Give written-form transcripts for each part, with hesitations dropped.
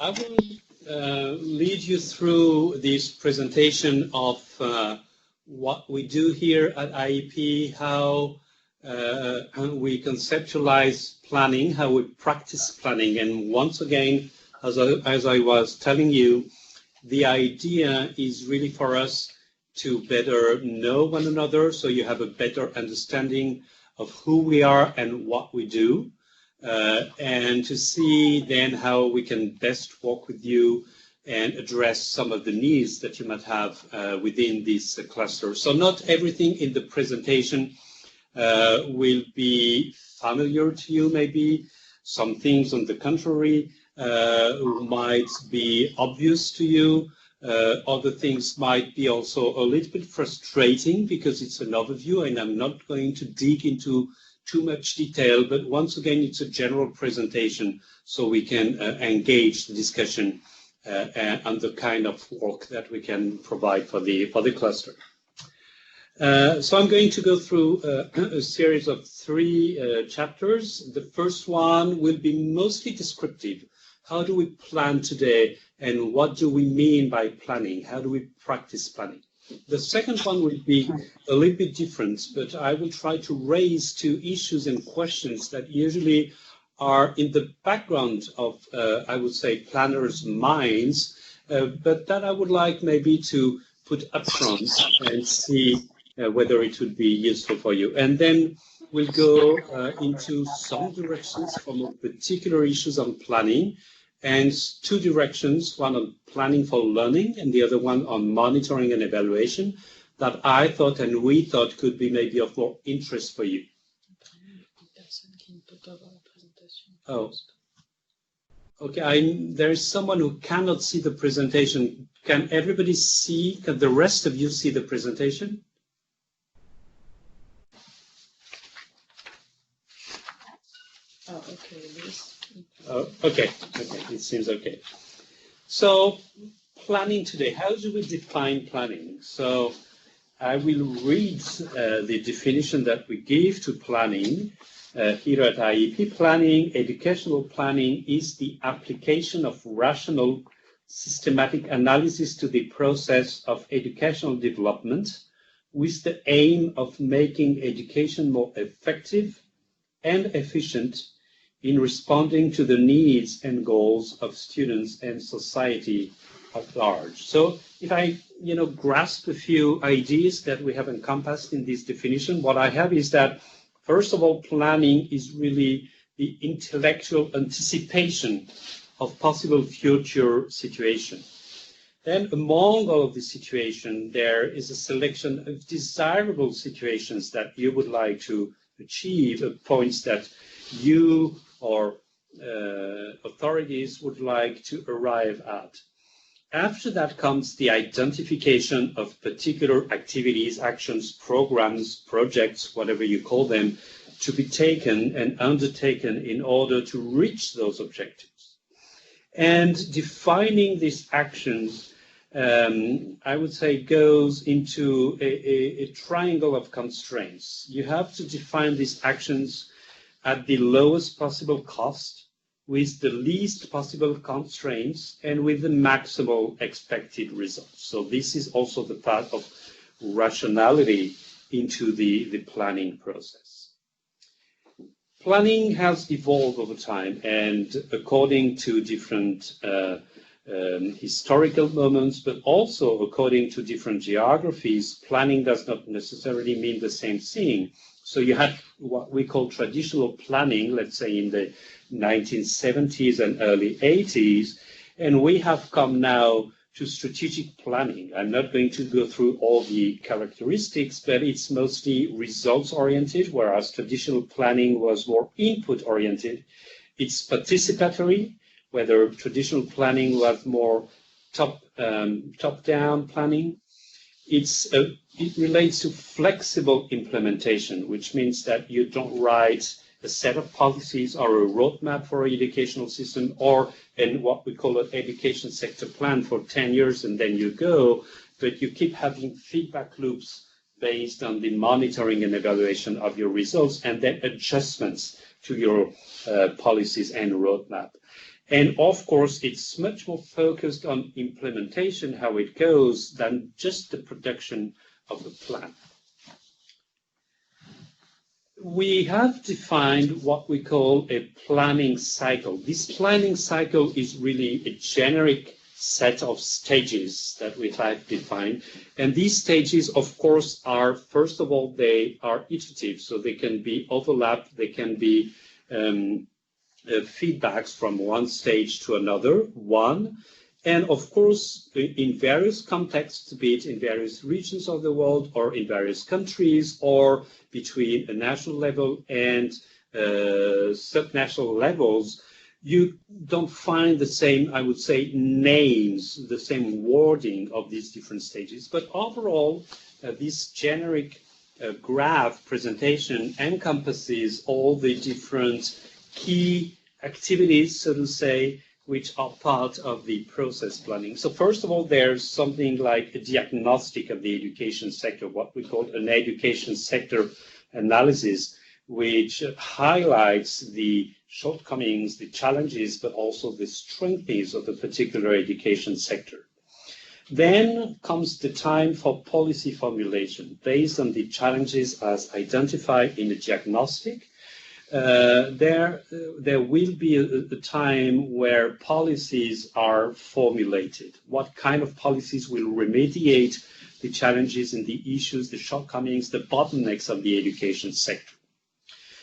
I will lead you through this presentation of what we do here at IEP, how we conceptualize planning, how we practice planning. And once again, as I was telling you, the idea is really for us to better know one another, so you have a better understanding of who we are and what we do, and to see then how we can best work with you and address some of the needs that you might have within this cluster. So not everything in the presentation will be familiar to you, maybe. Some things, on the contrary, might be obvious to you. Other things might be also a little bit frustrating because it's an overview and I'm not going to dig into too much detail, but once again, it's a general presentation so we can engage the discussion and the kind of work that we can provide for the cluster. So I'm going to go through a series of 3 chapters. The first one will be mostly descriptive. How do we plan today, and what do we mean by planning? How do we practice planning? The second one will be a little bit different, but I will try to raise 2 issues and questions that usually are in the background of, I would say, planners' minds, but that I would like maybe to put up front and see whether it would be useful for you. And then we'll go into some directions from particular issues on planning, and 2 directions, one on planning for learning and the other one on monitoring and evaluation, that I thought and we thought could be maybe of more interest for you. Oh, okay. There is someone who cannot see the presentation. Can everybody see? Can the rest of you see the presentation? Oh, okay. Oh, okay. Okay, it seems okay. So, planning today. How do we define planning? So, I will read the definition that we give to planning. Here at IEP, planning, educational planning, is the application of rational, systematic analysis to the process of educational development with the aim of making education more effective and efficient in responding to the needs and goals of students and society at large. So if I, grasp a few ideas that we have encompassed in this definition, what I have is that, first of all, planning is really the intellectual anticipation of possible future situation. Then among all of the situation, there is a selection of desirable situations that you would like to achieve, points that you or authorities would like to arrive at. After that comes the identification of particular activities, actions, programs, projects, whatever you call them, to be taken and undertaken in order to reach those objectives. And defining these actions, I would say, goes into a triangle of constraints. You have to define these actions at the lowest possible cost, with the least possible constraints, and with the maximal expected results. So this is also the part of rationality into the planning process. Planning has evolved over time, and according to different historical moments, but also according to different geographies, planning does not necessarily mean the same thing. So you had what we call traditional planning, let's say in the 1970s and early 80s, and we have come now to strategic planning. I'm not going to go through all the characteristics, but it's mostly results-oriented, whereas traditional planning was more input-oriented. It's participatory, whether traditional planning was more top-down planning. It relates to flexible implementation, which means that you don't write a set of policies or a roadmap for an educational system or in what we call an education sector plan for 10 years and then you go, but you keep having feedback loops based on the monitoring and evaluation of your results and then adjustments to your policies and roadmap. And of course, it's much more focused on implementation, how it goes, than just the production of the plan. We have defined what we call a planning cycle. This planning cycle is really a generic set of stages that we have defined. And these stages, of course, are, first of all, they are iterative, so they can be overlapped, they can be feedbacks from one stage to another, one. And of course, in various contexts, be it in various regions of the world or in various countries or between a national level and subnational levels, you don't find the same, I would say, names, the same wording of these different stages. But overall, this generic graph presentation encompasses all the different key activities, so to say, which are part of the process planning. So first of all, there's something like a diagnostic of the education sector, what we call an education sector analysis, which highlights the shortcomings, the challenges, but also the strengths of the particular education sector. Then comes the time for policy formulation based on the challenges as identified in the diagnostic. There will be a time where policies are formulated. What kind of policies will remediate the challenges and the issues, the shortcomings, the bottlenecks of the education sector?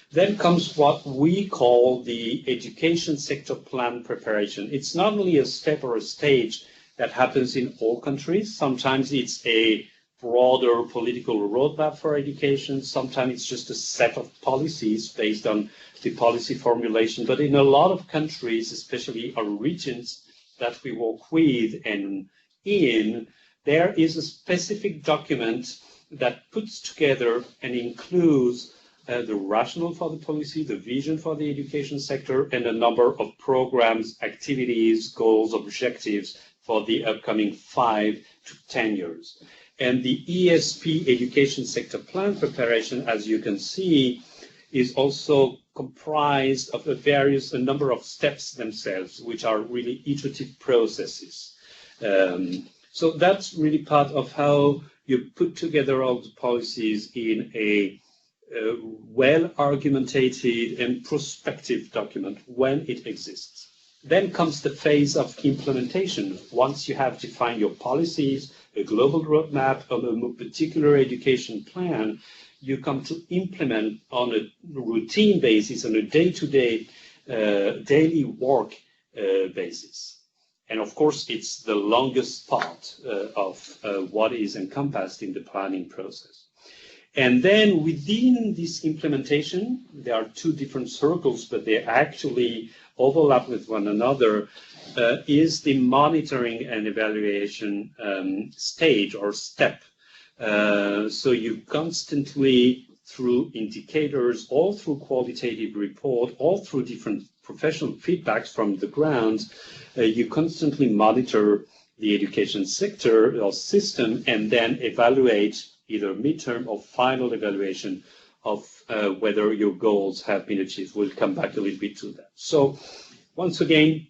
Then comes what we call the education sector plan preparation. It's not only a step or a stage that happens in all countries. Sometimes it's a broader political roadmap for education. Sometimes it's just a set of policies based on the policy formulation. But in a lot of countries, especially our regions that we work with and in, there is a specific document that puts together and includes the rationale for the policy, the vision for the education sector, and a number of programs, activities, goals, objectives for the upcoming 5 to 10 years. And the ESP education sector plan preparation, as you can see, is also comprised of a number of steps themselves, which are really iterative processes. So that's really part of how you put together all the policies in a well-argumentated and prospective document when it exists. Then comes the phase of implementation. Once you have defined your policies, a global roadmap of a particular education plan, you come to implement on a routine basis, on a day-to-day, daily work basis. And of course, it's the longest part of what is encompassed in the planning process. And then within this implementation, there are two different circles, but they actually overlap with one another, is the monitoring and evaluation stage or step. So you constantly, through indicators, or through qualitative report, or through different professional feedbacks from the ground, you constantly monitor the education sector or system and then evaluate either midterm or final evaluation of whether your goals have been achieved. We'll come back a little bit to that. So once again,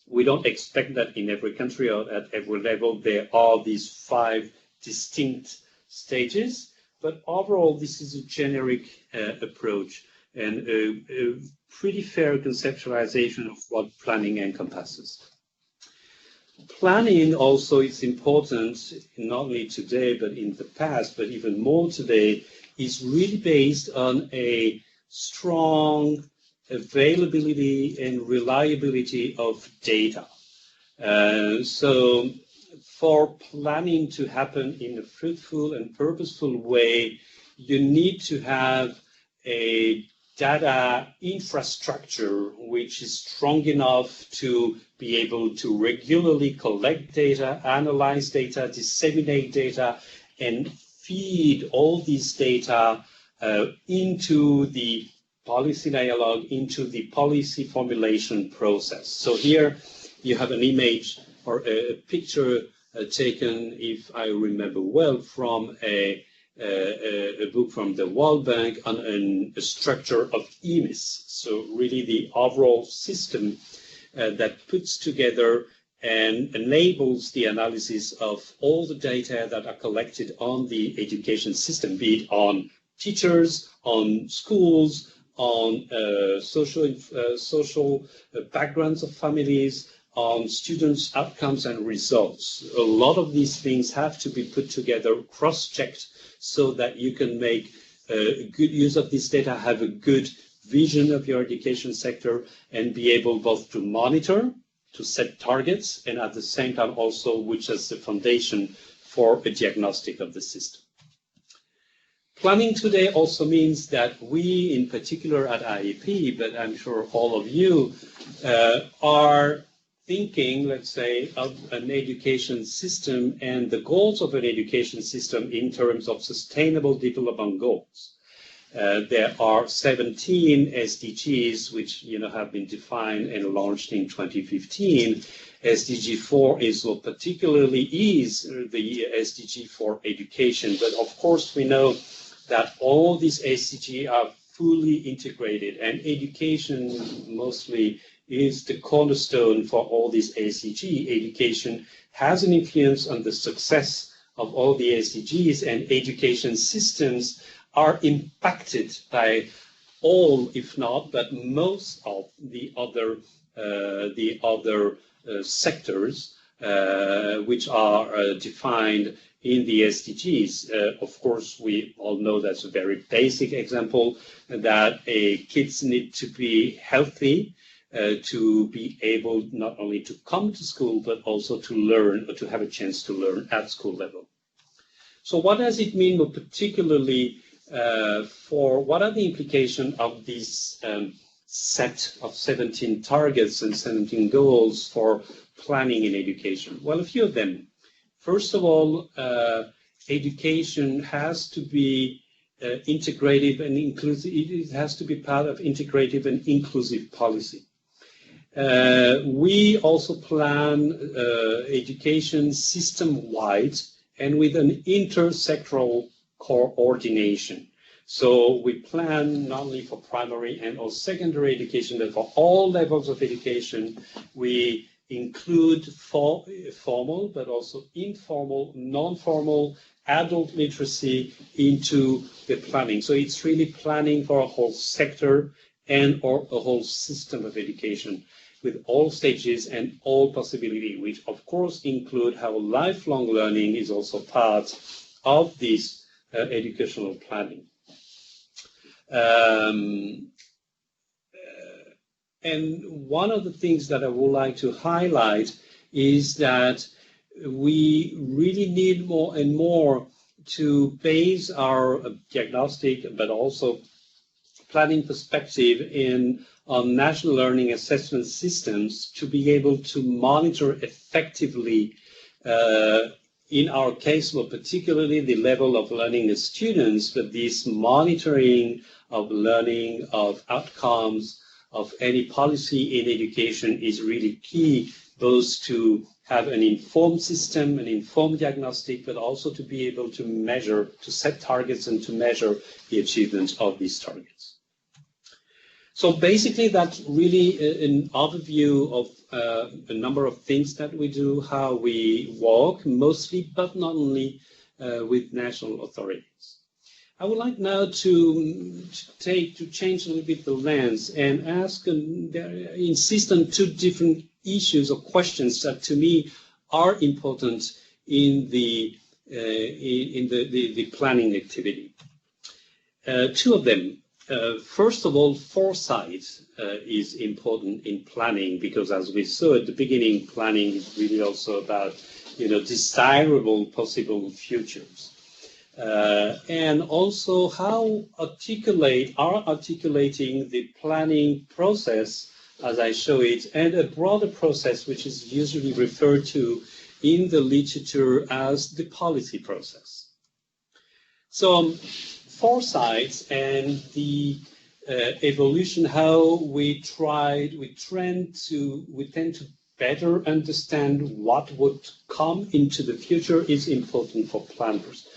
we don't expect that in every country or at every level there are these 5 distinct stages, but overall this is a generic approach and a pretty fair conceptualization of what planning encompasses. Planning also is important, not only today, but in the past, but even more today, is really based on a strong availability and reliability of data. So for planning to happen in a fruitful and purposeful way, you need to have a data infrastructure which is strong enough to be able to regularly collect data, analyze data, disseminate data, and feed all these data into the policy dialogue, into the policy formulation process. So here you have an image or a picture taken, if I remember well, from a a book from the World Bank on a structure of EMIS. So really the overall system that puts together and enables the analysis of all the data that are collected on the education system, be it on teachers, on schools, on social backgrounds of families, on students' outcomes and results. A lot of these things have to be put together, cross-checked, so that you can make good use of this data, have a good vision of your education sector, and be able both to monitor, to set targets, and at the same time also which is the foundation for a diagnostic of the system. Planning today also means that we, in particular at IEP, but I'm sure all of you, are thinking, let's say, of an education system and the goals of an education system in terms of sustainable development goals. There are 17 SDGs which have been defined and launched in 2015. SDG 4 is what particularly is the SDG for education, but of course we know that all these SDGs are fully integrated, and education mostly is the cornerstone for all these SDGs. Education has an influence on the success of all the SDGs, and education systems are impacted by all, if not, but most of the other sectors which are defined in the SDGs. Of course, we all know that's a very basic example that kids need to be healthy, to be able not only to come to school, but also to learn, or to have a chance to learn at school level. So what does it mean more particularly for what are the implications of this set of 17 targets and 17 goals for planning in education? Well, a few of them. First of all, education has to be integrative and inclusive. It has to be part of integrative and inclusive policy. We also plan education system-wide and with an intersectoral coordination. So we plan not only for primary and or secondary education, but for all levels of education. We include formal, but also informal, non-formal, adult literacy into the planning. So it's really planning for a whole sector and or a whole system of education with all stages and all possibility, which of course include how lifelong learning is also part of this educational planning. And one of the things that I would like to highlight is that we really need more and more to base our diagnostic, but also planning perspective on national learning assessment systems to be able to monitor effectively, in our case, well, particularly the level of learning of students, but this monitoring of learning, of outcomes, of any policy in education is really key, both to have an informed system, an informed diagnostic, but also to be able to measure, to set targets and to measure the achievement of these targets. So basically that's really an overview of a number of things that we do, how we work mostly, but not only with national authorities. I would like now to change a little bit the lens and ask, insist on two different issues or questions that to me are important in the planning activity. Two of them. First of all, foresight is important in planning because, as we saw at the beginning, planning is really also about desirable possible futures. And also how articulating the planning process, as I show it, and a broader process which is usually referred to in the literature as the policy process. So foresight and the evolution, how we tend to better understand what would come into the future is important for planners.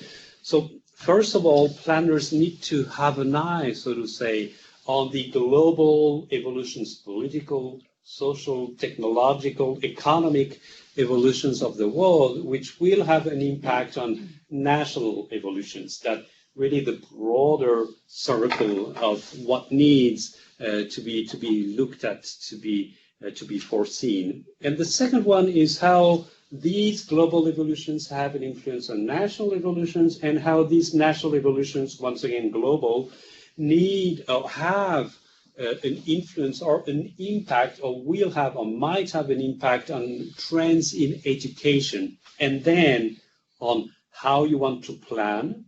So first of all, planners need to have an eye, so to say, on the global evolutions, political, social, technological, economic evolutions of the world, which will have an impact on national evolutions, that really the broader circle of what needs to be looked at, to be foreseen. And the second one is how these global evolutions have an influence on national evolutions, and how these national evolutions, once again global, need or have an influence or an impact, or will have or might have an impact on trends in education, and then on how you want to plan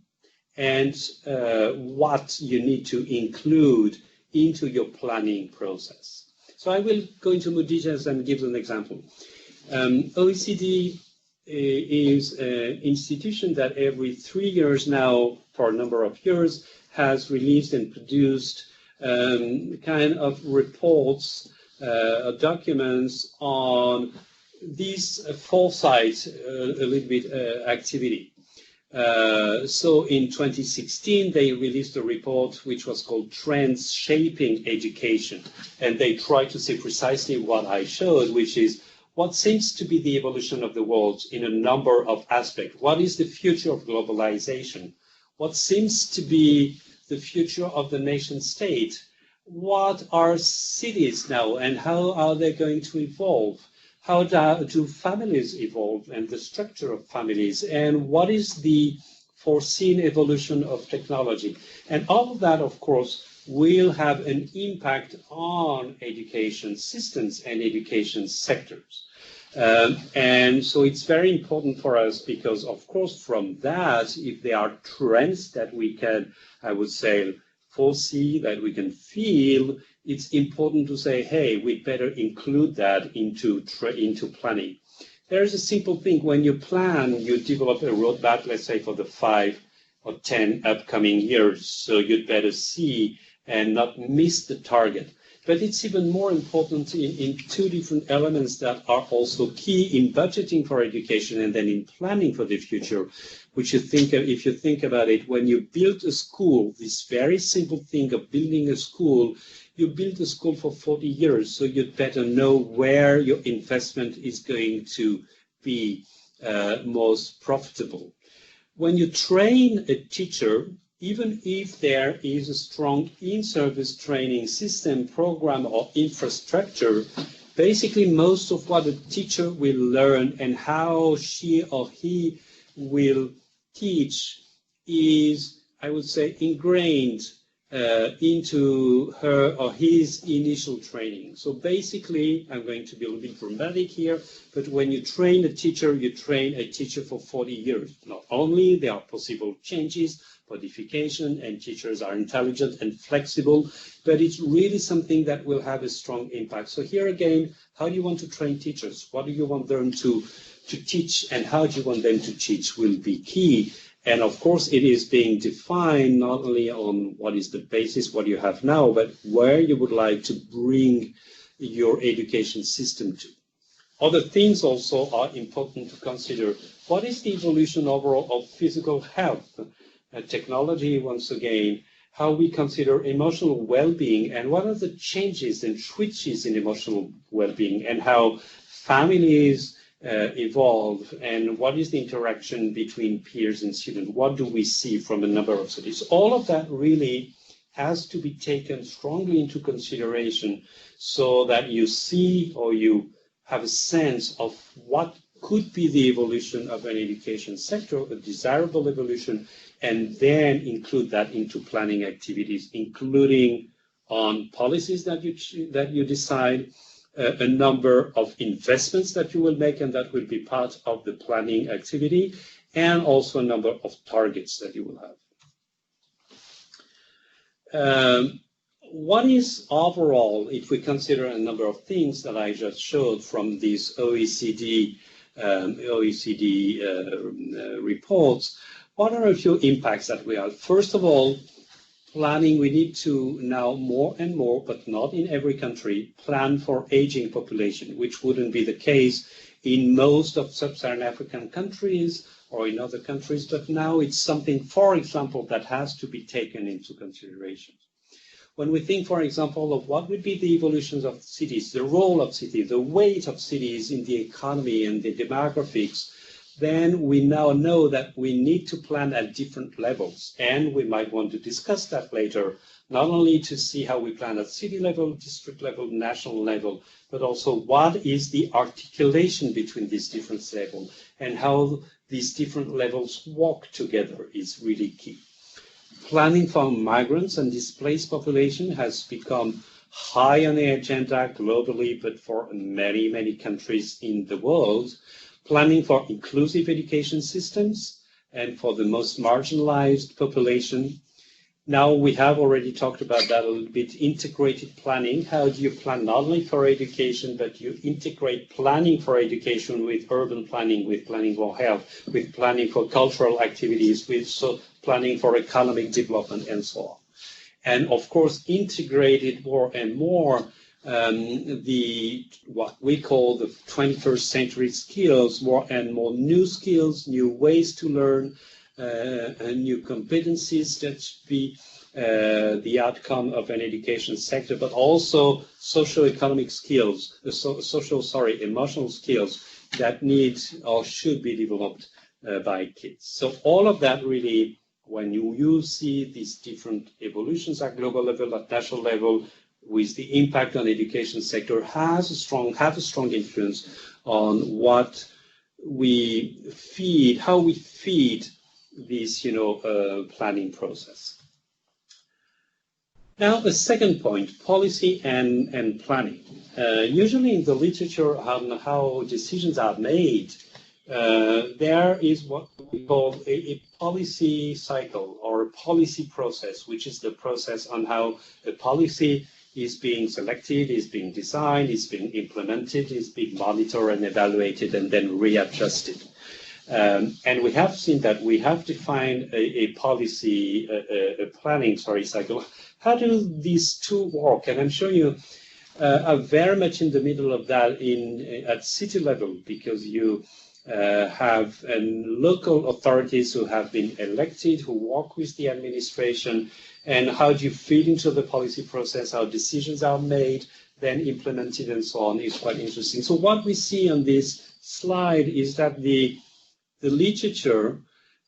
and what you need to include into your planning process. So I will go into more details and give an example. OECD is an institution that every 3 years now, for a number of years, has released and produced kind of reports, documents on these Foresight a little bit activity. So in 2016, they released a report which was called Trends Shaping Education, and they tried to say precisely what I showed, which is what seems to be the evolution of the world in a number of aspects. What is the future of globalization? What seems to be the future of the nation state? What are cities now, and how are they going to evolve? How do families evolve, and the structure of families? And what is the foreseen evolution of technology? And all of that, of course, will have an impact on education systems and education sectors. And so it's very important for us because, of course, from that, if there are trends that we can, I would say, foresee, that we can feel, it's important to say, hey, we better include that into planning. There's a simple thing. When you plan, you develop a roadmap, let's say, for the 5 or 10 upcoming years. So you'd better see and not miss the target. But it's even more important in two different elements that are also key in budgeting for education and then in planning for the future, which you think of, if you think about it, when you build a school, this very simple thing of building a school, you build a school for 40 years, so you'd better know where your investment is going to be most profitable. When you train a teacher, even if there is a strong in-service training system, program, or infrastructure, basically most of what a teacher will learn and how she or he will teach is, I would say, ingrained into her or his initial training. So basically, I'm going to be a little bit dramatic here, but when you train a teacher, you train a teacher for 40 years. Not only there are possible changes, modification, and teachers are intelligent and flexible, but it's really something that will have a strong impact. So here again, how do you want to train teachers? What do you want them to teach, and how do you want them to teach will be key. And of course, it is being defined not only on what is the basis, what you have now, but where you would like to bring your education system to. Other things also are important to consider. What is the evolution overall of physical health? Technology, once again, how we consider emotional well-being, and what are the changes and switches in emotional well-being, and how families evolve, and what is the interaction between peers and students? What do we see from a number of studies? All of that really has to be taken strongly into consideration so that you see or you have a sense of what could be the evolution of an education sector, a desirable evolution, and then include that into planning activities, including on policies that you decide, a number of investments that you will make and that will be part of the planning activity, and also a number of targets that you will have. What is overall, if we consider a number of things that I just showed from these OECD reports, what are a few impacts that we have? First of all, planning, we need to now more and more, but not in every country, plan for aging population, which wouldn't be the case in most of sub-Saharan African countries or in other countries, but now it's something, for example, that has to be taken into consideration. When we think, for example, of what would be the evolutions of cities, the role of cities, the weight of cities in the economy and the demographics, then we now know that we need to plan at different levels. And we might want to discuss that later, not only to see how we plan at city level, district level, national level, but also what is the articulation between these different levels and how these different levels work together is really key. Planning for migrants and displaced population has become high on the agenda globally, but for many, many countries in the world. Planning for inclusive education systems and for the most marginalized population. Now we have already talked about that a little bit, integrated planning. How do you plan not only for education, but you integrate planning for education with urban planning, with planning for health, with planning for cultural activities, with planning for economic development and so on. And of course, integrated more and more what we call the 21st century skills, more and more new skills, new ways to learn, and new competencies that should be the outcome of an education sector, but also socio-economic skills, emotional skills that need or should be developed by kids. So all of that really, when you see these different evolutions at global level, at national level, with the impact on the education sector, have a strong influence on what we feed, how we feed this, planning process. Now, a second point, policy and planning. Usually in the literature on how decisions are made, there is what we call a policy cycle or a policy process, which is the process on how a policy is being selected, is being designed, is being implemented, is being monitored and evaluated, and then readjusted. And we have seen that we have defined a policy, a planning cycle. How do these two work? And I'm sure you are very much in the middle of that at city level, because you have local authorities who have been elected, who work with the administration, and how do you feed into the policy process, how decisions are made, then implemented, and so on, is quite interesting. So what we see on this slide is that the literature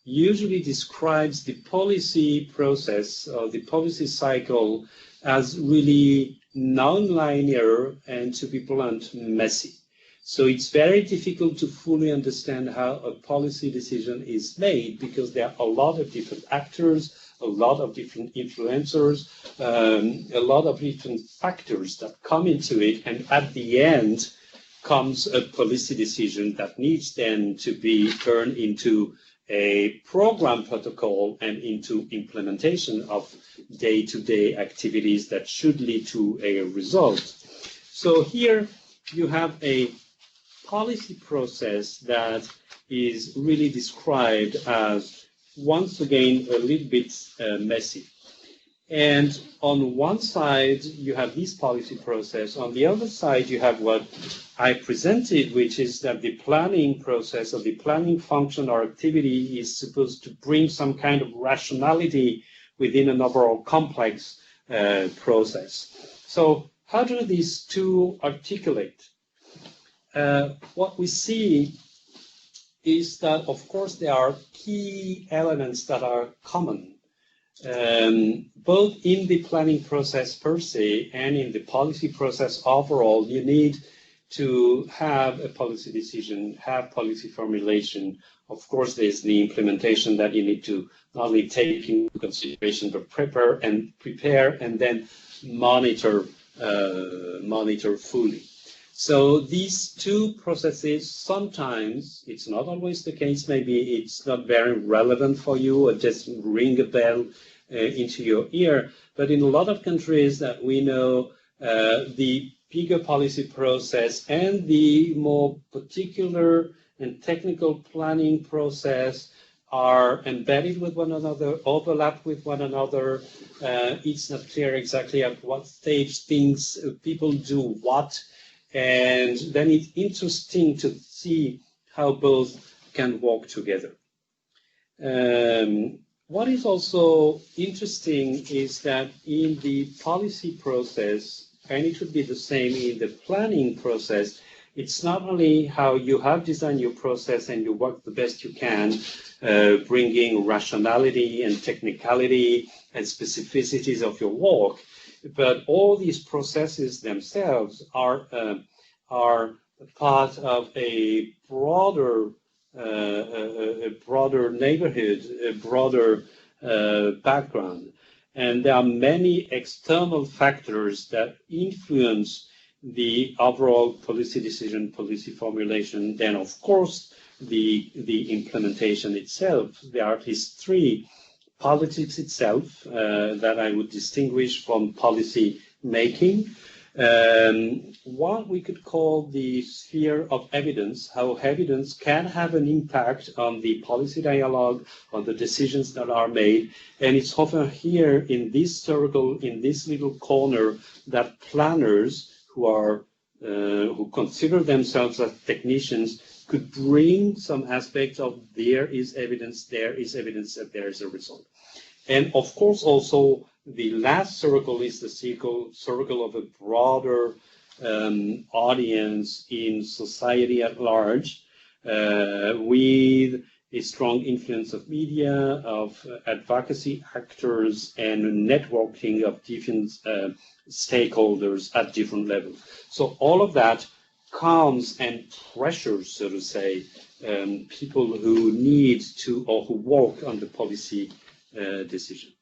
usually describes the policy process or the policy cycle as really non-linear and, to be blunt, messy. So it's very difficult to fully understand how a policy decision is made, because there are a lot of different actors, a lot of different influencers, a lot of different factors that come into it, and at the end comes a policy decision that needs then to be turned into a program protocol and into implementation of day-to-day activities that should lead to a result. So here you have a policy process that is really described as, once again, a little bit messy. And on one side, you have this policy process. On the other side, you have what I presented, which is that the planning process or the planning function or activity is supposed to bring some kind of rationality within an overall complex process. So how do these two articulate? What we see is that, of course, there are key elements that are common, both in the planning process per se and in the policy process overall. You need to have a policy decision, have policy formulation. Of course, there's the implementation that you need to not only take into consideration, but prepare and then monitor fully. So these two processes, sometimes, it's not always the case, maybe it's not very relevant for you or just ring a bell into your ear, but in a lot of countries that we know, the bigger policy process and the more particular and technical planning process are embedded with one another, overlap with one another. It's not clear exactly at what stage people do what. And then it's interesting to see how both can work together. What is also interesting is that in the policy process, and it would be the same in the planning process, it's not only how you have designed your process and you work the best you can, bringing rationality and technicality and specificities of your work, but all these processes themselves are part of a broader neighborhood, a broader background. And there are many external factors that influence the overall policy decision, policy formulation. Then, of course, the implementation itself. There are at least three: politics itself, that I would distinguish from policy making. What we could call the sphere of evidence, how evidence can have an impact on the policy dialogue, on the decisions that are made. And it's often here in this circle, in this little corner, that planners who consider themselves as technicians could bring some aspects of there is evidence that there is a result. And of course also the last circle is the circle of a broader audience in society at large, with a strong influence of media, of advocacy actors, and networking of different stakeholders at different levels. So all of that comes and pressures, so to say, people who need to or who work on the policy decision.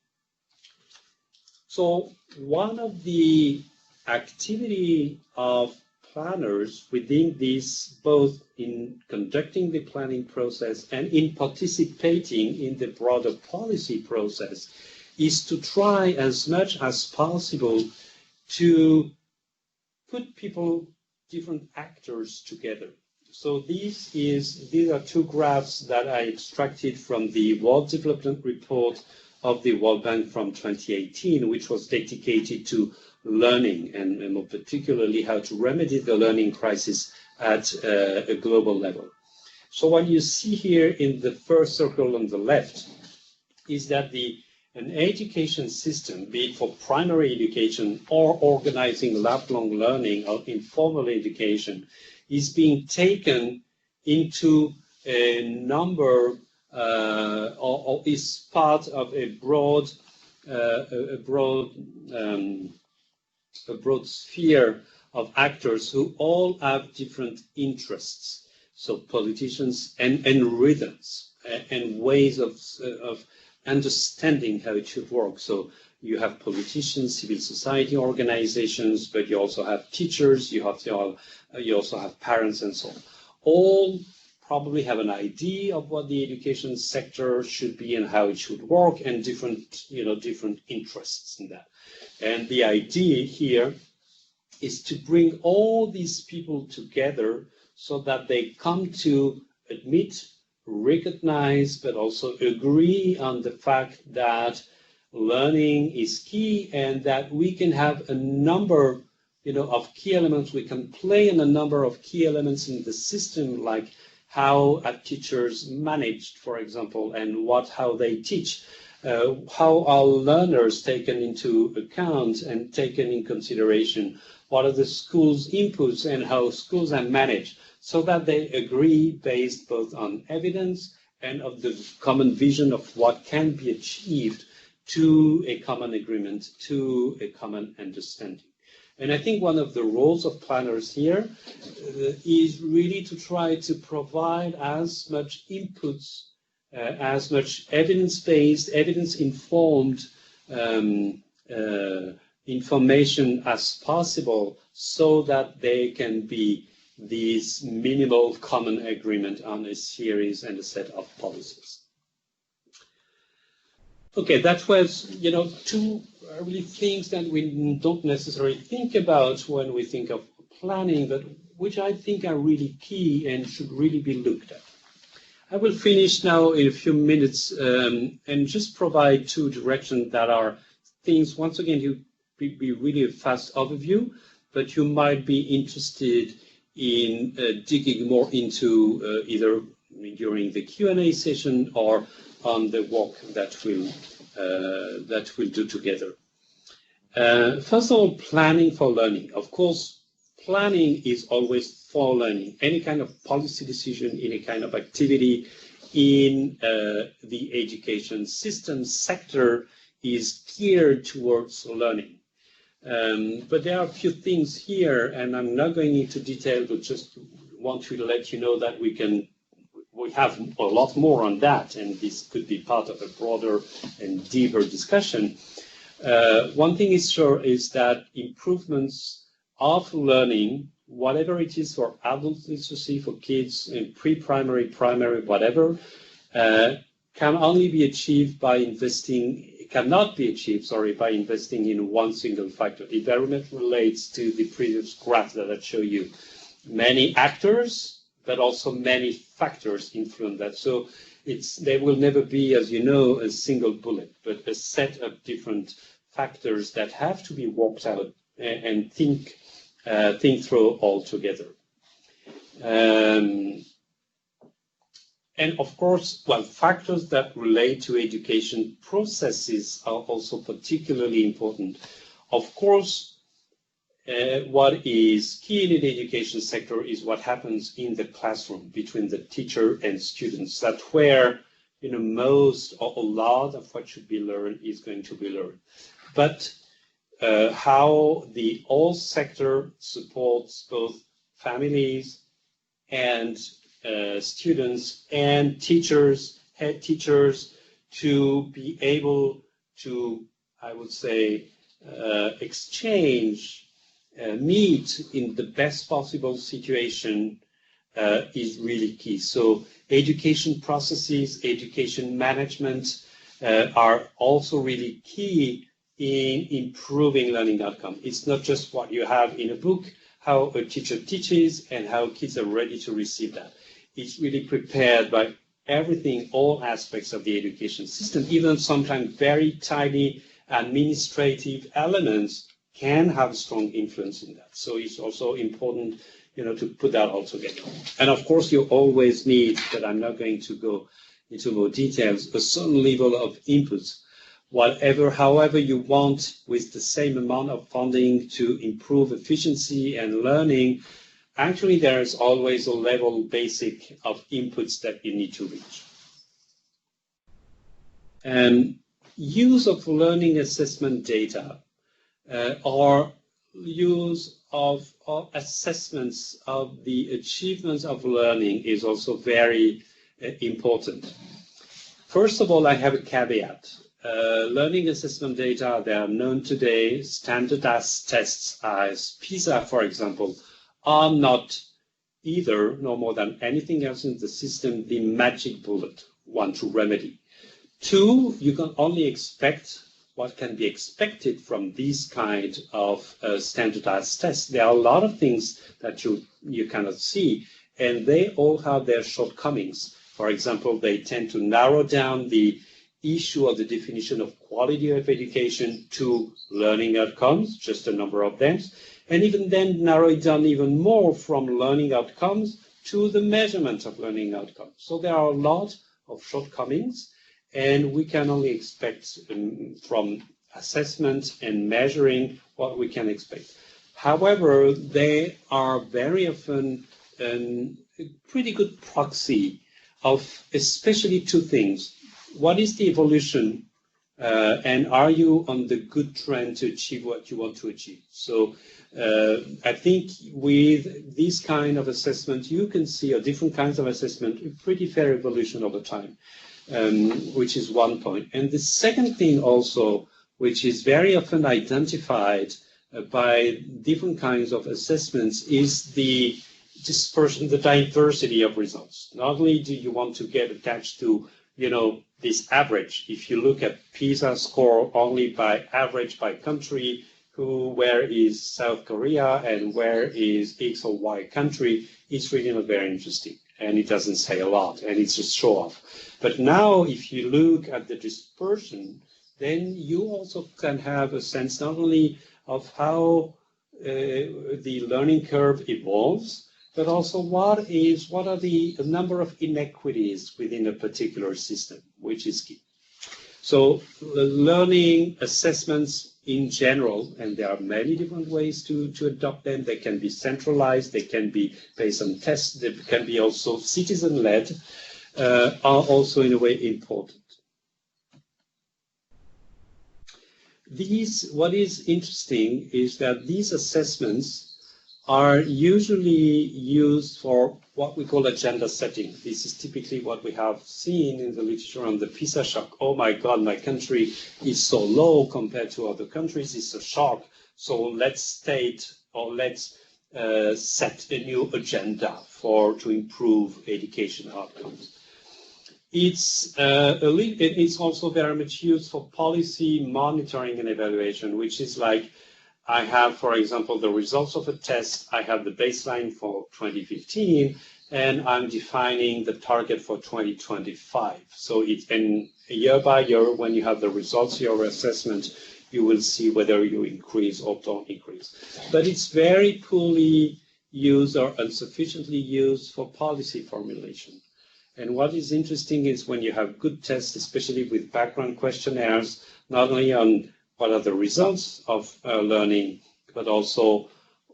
So one of the activity of planners within this, both in conducting the planning process and in participating in the broader policy process, is to try as much as possible to put people, different actors together. So these are two graphs that I extracted from the World Development Report of the World Bank from 2018, which was dedicated to learning and more particularly how to remedy the learning crisis at a global level. So what you see here in the first circle on the left is that an education system, be it for primary education or organizing lifelong learning or informal education, is being taken into a number or is part of a broad sphere of actors who all have different interests. So politicians and rhythms and ways of understanding how it should work. So you have politicians, civil society organizations, but you also have teachers, you also have parents and so on. All probably have an idea of what the education sector should be and how it should work, and different interests in that. And the idea here is to bring all these people together so that they come to admit, recognize, but also agree on the fact that learning is key and that we can have a number of key elements. We can play in a number of key elements in the system, like how teachers managed, for example, and how they teach, how are learners taken into account and taken in consideration, what are the schools' inputs and how schools are managed, so that they agree based both on evidence and of the common vision of what can be achieved to a common agreement, to a common understanding. And I think one of the roles of planners here is really to try to provide as much inputs, as much evidence-based, evidence-informed information as possible, so that there can be this minimal common agreement on a series and a set of policies. Okay, that was, two really things that we don't necessarily think about when we think of planning, but which I think are really key and should really be looked at. I will finish now in a few minutes and just provide two directions that are things, once again, to be really a fast overview, but you might be interested in digging more into either during the Q&A session or on the work that we'll do together. First of all, planning for learning. Of course, planning is always for learning. Any kind of policy decision, any kind of activity in the education system sector is geared towards learning. But there are a few things here, and I'm not going into detail, but just want to let you know that we have a lot more on that, and this could be part of a broader and deeper discussion. One thing is sure is that improvements of learning, whatever it is for adult literacy, for kids in pre-primary, primary, whatever, can only be achieved by cannot be achieved, by investing in one single factor. It very much relates to the previous graph that I showed you. Many actors, but also many factors influence that. So there will never be, as you know, a single bullet, but a set of different factors that have to be worked out and think through all together. And of course, factors that relate to education processes are also particularly important. Of course, what is key in the education sector is what happens in the classroom between the teacher and students. That's where most or a lot of what should be learned is going to be learned. But how the whole sector supports both families and students and teachers, head teachers, to be able to, I would say, exchange, meet in the best possible situation is really key. So education processes, education management are also really key in improving learning outcome. It's not just what you have in a book, how a teacher teaches and how kids are ready to receive that. It's really prepared by everything, all aspects of the education system, even sometimes very tiny administrative elements can have strong influence in that. So it's also important, to put that all together. And of course, you always need, but I'm not going to go into more details, a certain level of inputs. However you want, with the same amount of funding to improve efficiency and learning, actually there is always a level basic of inputs that you need to reach. Use of learning assessment data or use of assessments of the achievements of learning is also very important. First of all, I have a caveat. Learning assessment data, they are known today, standardized tests as PISA, for example, are not either, no more than anything else in the system, the magic bullet, one to remedy. Two, you can only expect what can be expected from these kind of standardized tests. There are a lot of things that you cannot see, and they all have their shortcomings. For example, they tend to narrow down the issue of the definition of quality of education to learning outcomes, just a number of them, and even then narrow it down even more from learning outcomes to the measurement of learning outcomes. So there are a lot of shortcomings, and we can only expect from assessment and measuring what we can expect. However, they are very often a pretty good proxy of especially two things. What is the evolution, and are you on the good trend to achieve what you want to achieve? So I think with this kind of assessment, you can see, or different kinds of assessment, a pretty fair evolution over time, which is one point. And the second thing also, which is very often identified by different kinds of assessments, is the dispersion, the diversity of results. Not only do you want to get attached to, this average. If you look at PISA score only by average by country, where is South Korea and where is X or Y country, it's really not very interesting. And it doesn't say a lot, and it's just show off. But now, if you look at the dispersion, then you also can have a sense not only of how the learning curve evolves, but also what are the number of inequities within a particular system, which is key. So learning assessments in general, and there are many different ways to adopt them. They can be centralized, they can be based on tests, they can be also citizen-led, are also in a way important. What is interesting is that these assessments are usually used for what we call agenda setting. This is typically what we have seen in the literature on the PISA shock. Oh my God, my country is so low compared to other countries. It's a shock. So let's state or let's set a new agenda to improve education outcomes. It's also very much used for policy monitoring and evaluation, which is like, I have, for example, the results of a test, I have the baseline for 2015, and I'm defining the target for 2025. So and year by year, when you have the results of your assessment, you will see whether you increase or don't increase. But it's very poorly used or insufficiently used for policy formulation. And what is interesting is when you have good tests, especially with background questionnaires, not only on what are the results of learning, but also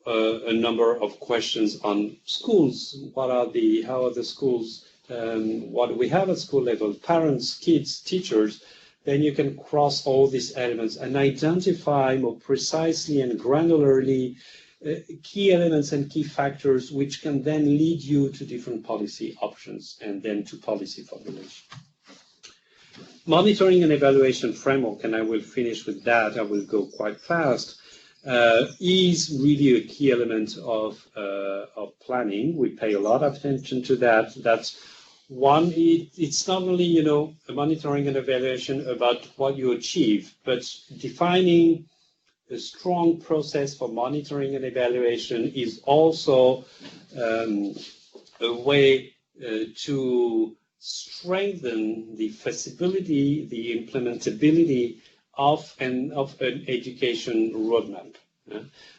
a number of questions on schools. How are the schools? What do we have at school level? Parents, kids, teachers. Then you can cross all these elements and identify more precisely and granularly key elements and key factors which can then lead you to different policy options and then to policy formulation. Monitoring and evaluation framework, and I will finish with that, I will go quite fast, is really a key element of planning. We pay a lot of attention to that. That's one, it's not only, a monitoring and evaluation about what you achieve, but defining a strong process for monitoring and evaluation is also a way to strengthen the feasibility, the implementability of an education roadmap.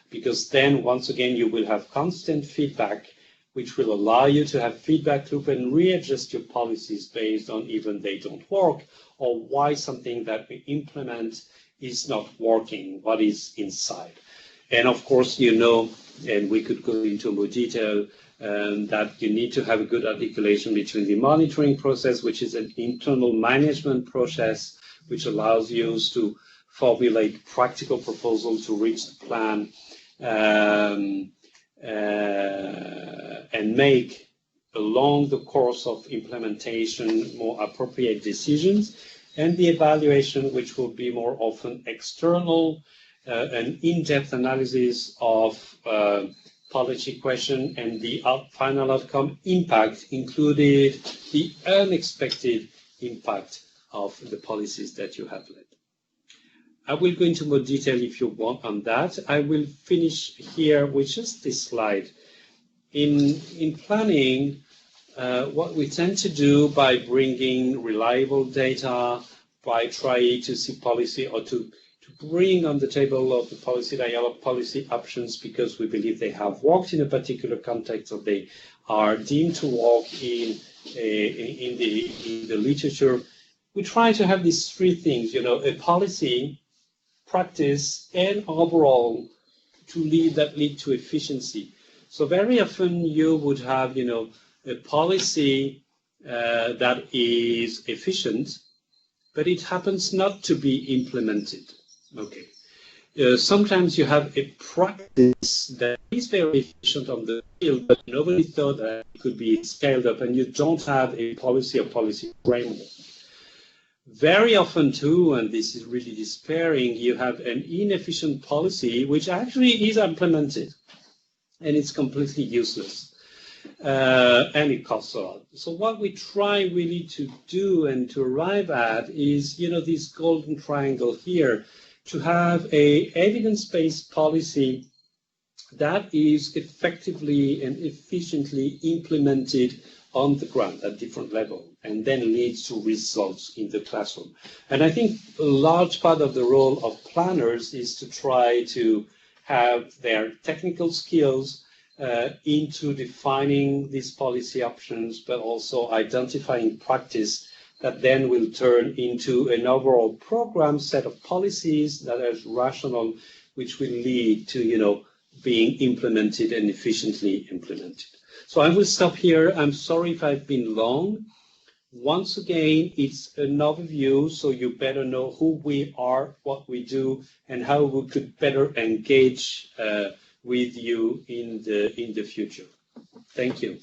Because then, once again, you will have constant feedback, which will allow you to have feedback loop and readjust your policies based on even they don't work, or why something that we implement is not working, what is inside. And of course, and we could go into more detail, that you need to have a good articulation between the monitoring process, which is an internal management process, which allows you to formulate practical proposals to reach the plan, and make along the course of implementation more appropriate decisions, and the evaluation, which will be more often external, an in-depth analysis of policy question and the final outcome impact, included the unexpected impact of the policies that you have led. I will go into more detail if you want on that. I will finish here with just this slide. In planning, what we tend to do by bringing reliable data, by trying to see policy or to bring on the table of the policy dialogue policy options because we believe they have worked in a particular context or they are deemed to work in the literature. We try to have these three things, a policy, practice, and overall to lead to efficiency. So very often you would have, a policy that is efficient, but it happens not to be implemented. Okay. Sometimes you have a practice that is very efficient on the field, but nobody thought that it could be scaled up, and you don't have a policy or policy framework. Very often too, and this is really despairing, you have an inefficient policy which actually is implemented, and it's completely useless. And it costs a lot. So what we try really to do and to arrive at is, this golden triangle here, to have a evidence-based policy that is effectively and efficiently implemented on the ground at different levels, and then leads to results in the classroom. And I think a large part of the role of planners is to try to have their technical skills into defining these policy options, but also identifying practice that then will turn into an overall program set of policies that is rational, which will lead to, being implemented and efficiently implemented. So I will stop here. I'm sorry if I've been long. Once again, it's an overview, so you better know who we are, what we do, and how we could better engage with you in the future. Thank you.